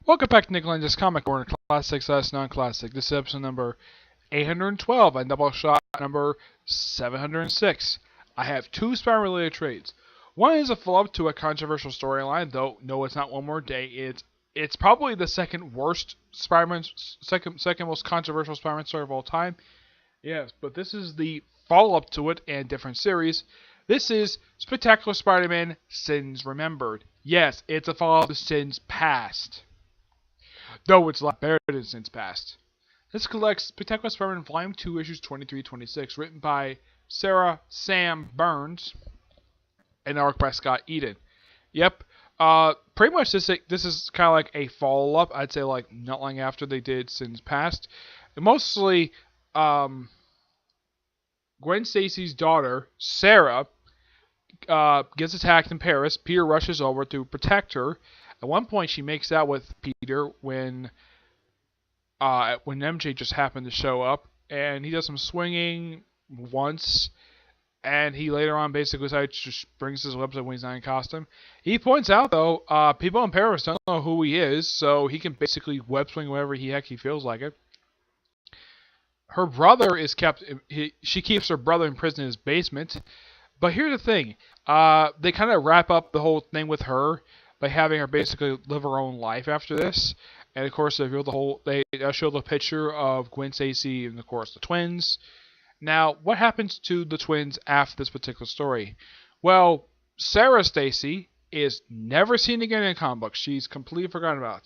Welcome back to Nick Lenz's Comic Corner, Classic / Non-Classic. This is episode number 812 and Doubleshot number 706. I have two Spider-Man-related trades. One is a follow-up to a controversial storyline, though no, it's not One More Day. It's probably the second worst Spider-Man, second most controversial Spider-Man story of all time. Yes, but this is the follow-up to it and different series. This is Spectacular Spider-Man: Sins Remembered. Yes, it's a follow-up to Sins Past. Though it's a lot better than Sins Past. This collects Spectacular Spider-Man Volume 2, Issues 23-26, written by Sarah Sam Burns and art by Scott Eden. Yep. Pretty much this is kind of like a follow-up. I'd say like not long after they did Sins Past. And mostly, Gwen Stacy's daughter, Sarah, gets attacked in Paris. Peter rushes over to protect her. At one point, she makes out with Peter when MJ just happened to show up, and he does some swinging once, and he later on basically decides just brings his webs up when he's not in costume. He points out, though, people in Paris don't know who he is, so he can basically web swing whenever he feels like it. Her brother is she keeps her brother in prison in his basement, but here's the thing. They kind of wrap up the whole thing with her by having her basically live her own life after this. And of course, they show the picture of Gwen Stacy and of course the twins. Now, what happens to the twins after this particular story? Well, Sarah Stacy is never seen again in comic books. She's completely forgotten about.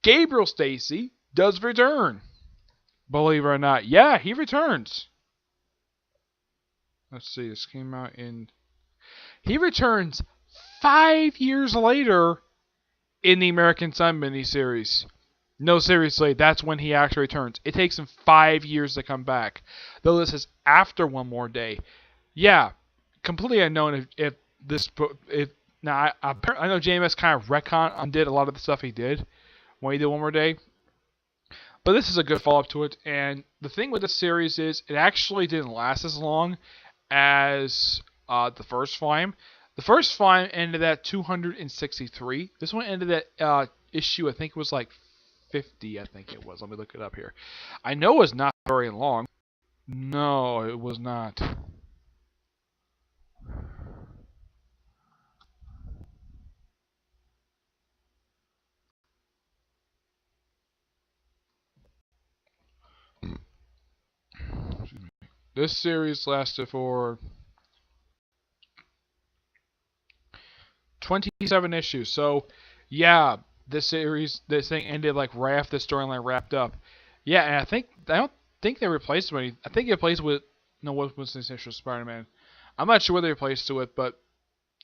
Gabriel Stacy does return. Believe it or not. Yeah, he returns. Let's see, this came out in... He returns 5 years later in the American Sun miniseries. No, seriously, that's when he actually returns. It takes him 5 years to come back. Though this is after One More Day. Yeah, completely unknown if this book... Now, I know JMS kind of undid a lot of the stuff he did when he did One More Day. But this is a good follow-up to it. And the thing with this series is it actually didn't last as long as the first volume. The first volume ended at 263. This one ended at issue, I think it was like 50, I think it was. Let me look it up here. I know it was not very long. No, it was not. This series lasted for 27 issues. So, yeah, this thing ended like right after the storyline wrapped up. Yeah, and I don't think they replaced it. I think it replaced with what was this issue of Spider-Man? I'm not sure what they replaced it with, but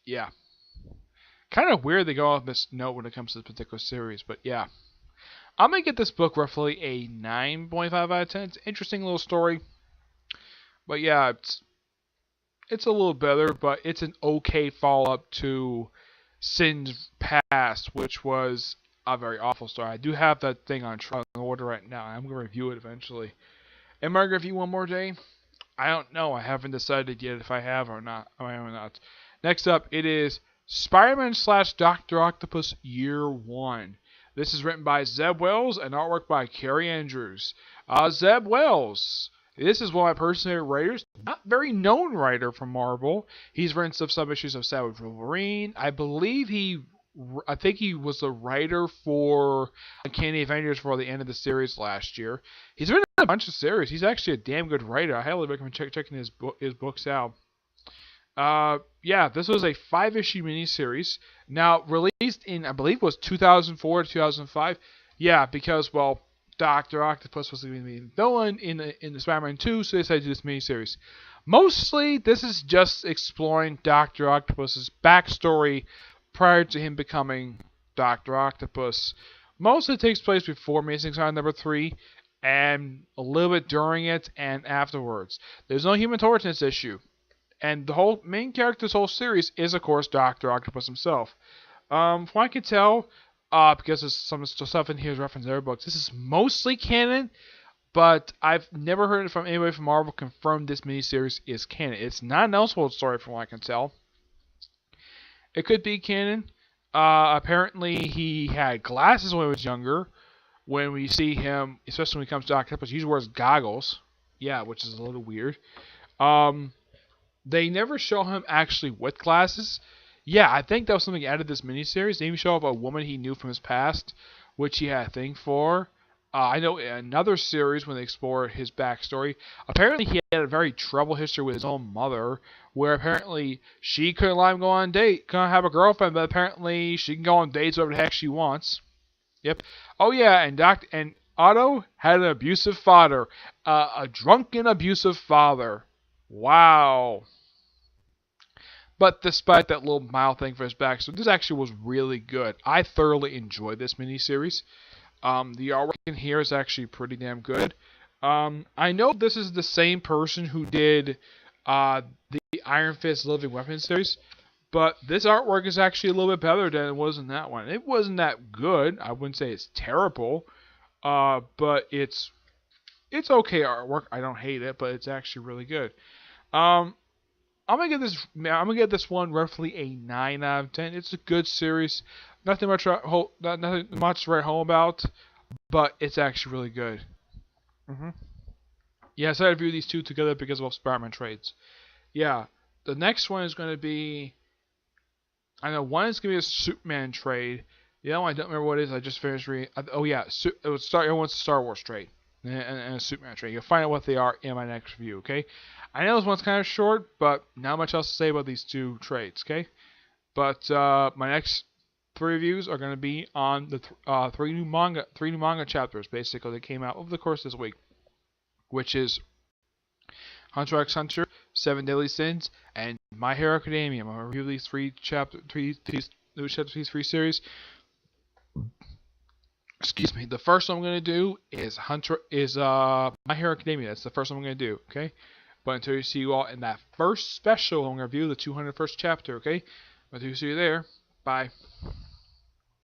yeah, kind of weird they go off this note when it comes to this particular series. But yeah, I'm gonna get this book roughly a 9.5 out of 10. It's an interesting little story. But yeah, it's a little better, but it's an okay follow-up to Sins Past, which was a very awful story. I do have that thing on trial in order right now. I'm going to review it eventually. Am I going to review One More Day? I don't know. I haven't decided yet if I have or not. Next up, it is Spider-Man / Dr. Octopus Year 1. This is written by Zeb Wells and artwork by Kerry Andrews. Zeb Wells. This is one of my personal writers. Not very known writer from Marvel. He's written some issues of Savage Wolverine. I think he was the writer for Uncanny Avengers for the end of the series last year. He's written a bunch of series. He's actually a damn good writer. I highly recommend checking his books out. Yeah, this was a 5-issue miniseries. Now, released in, I believe it was 2004 to 2005. Yeah, because, well, Dr. Octopus was going to be the villain in the Spider-Man 2, so they decided to do this miniseries. Mostly, this is just exploring Dr. Octopus's backstory prior to him becoming Dr. Octopus. Most of it takes place before Amazing Spider-Man number 3, and a little bit during it and afterwards. There's no Human Torch in this issue. And the whole main character's whole series is, of course, Dr. Octopus himself. From what I can tell, because there's some stuff in here is referenced in their books, this is mostly canon, but I've never heard from anybody from Marvel confirm this miniseries is canon. It's not an Elseworld story from what I can tell. It could be canon. Apparently he had glasses when he was younger. When we see him, especially when he comes to Octopus, he usually wears goggles. Yeah, which is a little weird. Um, they never show him actually with glasses. Yeah, I think that was something added to this miniseries. They even show up a woman he knew from his past, which he had a thing for. I know in another series when they explore his backstory, apparently he had a very troubled history with his own mother, where apparently she couldn't let him go on a date, couldn't have a girlfriend, but apparently she can go on dates whatever the heck she wants. Yep. Oh yeah, and Otto had an abusive father, a drunken abusive father. Wow. But despite that little mild thing for his backstory, this actually was really good. I thoroughly enjoyed this miniseries. The artwork in here is actually pretty damn good. I know this is the same person who did the Iron Fist Living Weapons series, but this artwork is actually a little bit better than it was in that one. It wasn't that good. I wouldn't say it's terrible, but it's okay artwork. I don't hate it, but it's actually really good. Um, I'm gonna give this one roughly a 9 out of 10. It's a good series. Nothing much to write home about, but it's actually really good. hmm Yeah, I decided to view these two together because of SpiderMan trades. Yeah, the next one is going to be. I know one is going to be a Superman trade. The other one I don't remember what it is. I just finished reading. Oh yeah, it was everyone's Star Wars trade and a Superman trade. You'll find out what they are in my next review. Okay. I know this one's kind of short, but not much else to say about these two trades. Okay. But my next three reviews are going to be on the three new manga chapters basically that came out over the course of this week, which is Hunter x Hunter, Seven Deadly Sins, and My Hero Academia. I'm gonna review these these three series. Excuse me. The first one I'm gonna do is My Hero Academia. That's the first one I'm gonna do. Okay. But until you see you all in that first special, I'm gonna review the 201st chapter. Okay. Until you see you there. Bye.